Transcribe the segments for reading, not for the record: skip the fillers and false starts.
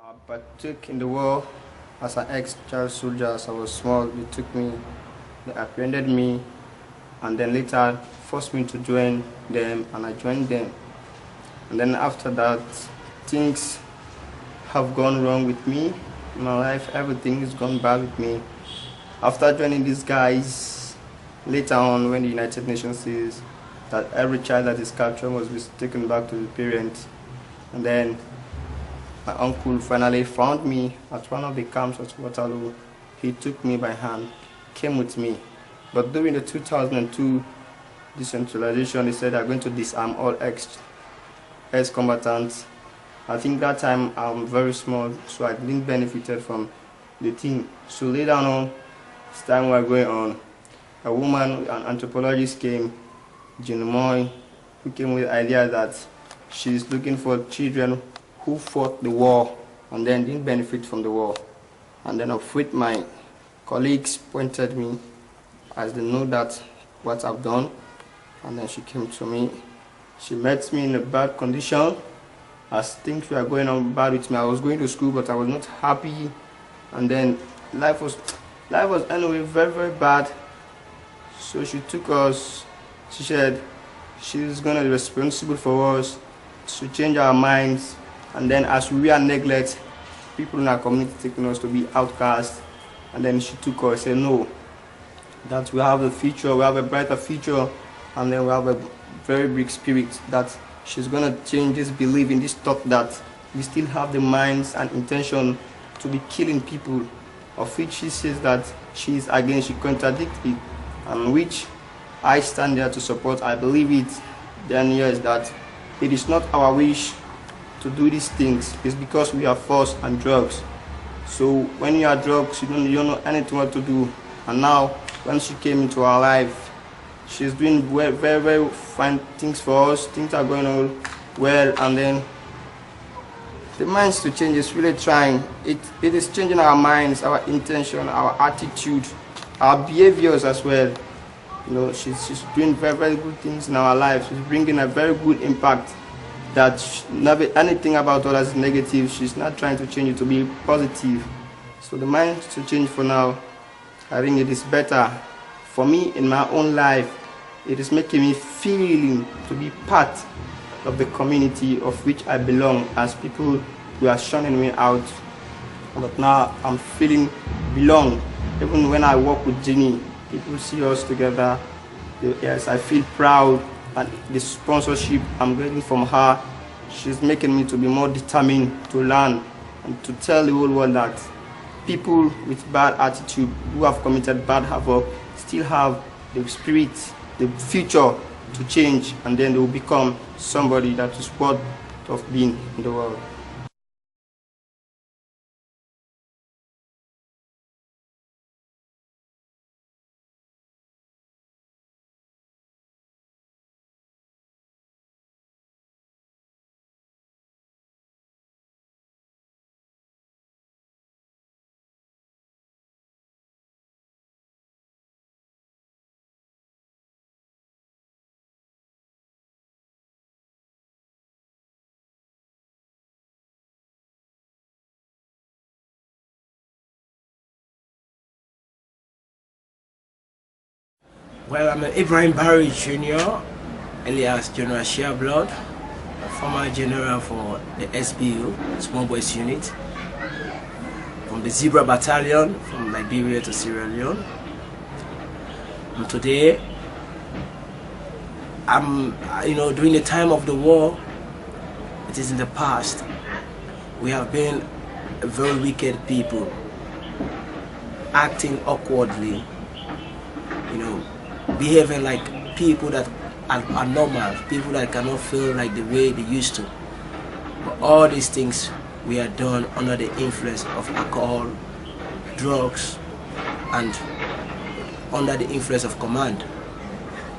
I partook in the war as an ex-child soldier. As I was small, they took me, they apprehended me, and then later forced me to join them, and I joined them. And then after that, things have gone wrong with me in my life. Everything has gone bad with me. After joining these guys, later on when the United Nations says that every child that is captured must be taken back to the parents, and then my uncle finally found me at one of the camps at Waterloo. He took me by hand, came with me. But during the 2002 decentralization, they said they're going to disarm all ex-combatants. I think that time I'm very small, so I didn't benefit from the thing. So later on, as time was going on, a woman, an anthropologist came, Jean Moy, who came with the idea that she's looking for children who fought the war and then didn't benefit from the war. And then of which my colleagues pointed me as they know that what I've done. And then she came to me. She met me in a bad condition as things were going on bad with me. I was going to school, but I was not happy. And then life was anyway very bad. So she took us. She said she's gonna be responsible for us to change our minds. And then as we are neglected, people in our community taking us to be outcast. And then she took us, said no, that we have a future, we have a brighter future, and then we have a very big spirit that she's gonna change this belief in this thought that we still have the minds and intention to be killing people, of which she says that she is against, she contradicts it, and which I stand there to support. I believe it. Then yes, that it is not our wish to do these things. It's because we are forced and drugs. So when you are drugs, you don't know anything what to do. And now when she came into our life, she's doing very fine things for us. Things are going on well, and then the minds to change is really trying. It is changing our minds, our intention, our attitude, our behaviors as well. You know, she's doing very good things in our lives. She's bringing a very good impact. That never anything about others is negative. She's not trying to change it to be positive. So the minds to change for now. I think it is better for me in my own life. It is making me feeling to be part of the community of which I belong, as people who are shunning me out. But now I'm feeling belong. Even when I work with Jenny, people see us together. Yes, I feel proud. And the sponsorship I'm getting from her, she's making me to be more determined to learn and to tell the whole world that people with bad attitude who have committed bad havoc still have the spirit, the future to change, and then they will become somebody that is worth of being in the world. Well, I'm Ibrahim Barry Jr., alias General Shearblood, a former general for the SBU, Small Boys Unit, from the Zebra Battalion, from Liberia to Sierra Leone. And today, during the time of the war, it is in the past, we have been a very wicked people, acting awkwardly, behaving like people that are normal, people that cannot feel like the way they used to. But all these things we are done under the influence of alcohol, drugs, and under the influence of command.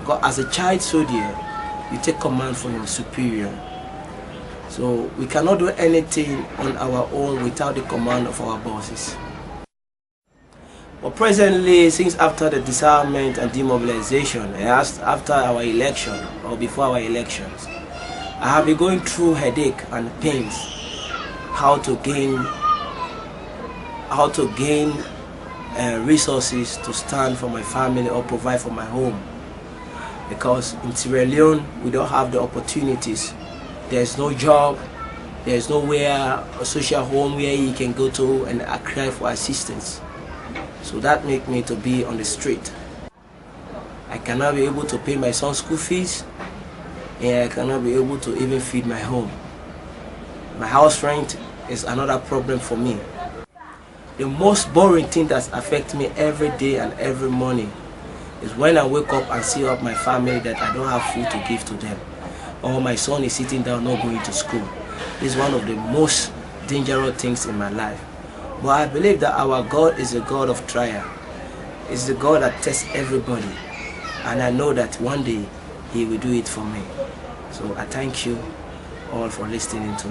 Because as a child soldier, you take command from your superior. So we cannot do anything on our own without the command of our bosses. But presently, since after the disarmament and demobilization, after our election or before our elections, I have been going through headache and pains how to gain resources to stand for my family or provide for my home. Because in Sierra Leone we don't have the opportunities. There's no job, there's nowhere, a social home where you can go to and cry for assistance. So that made me to be on the street. I cannot be able to pay my son's school fees, and I cannot be able to even feed my home. My house rent is another problem for me. The most boring thing that affects me every day and every morning is when I wake up and see up my family that I don't have food to give to them, or my son is sitting down not going to school. This is one of the most dangerous things in my life. But I believe that our God is a God of trial. It's the God that tests everybody, and I know that one day He will do it for me. So I thank you all for listening to me.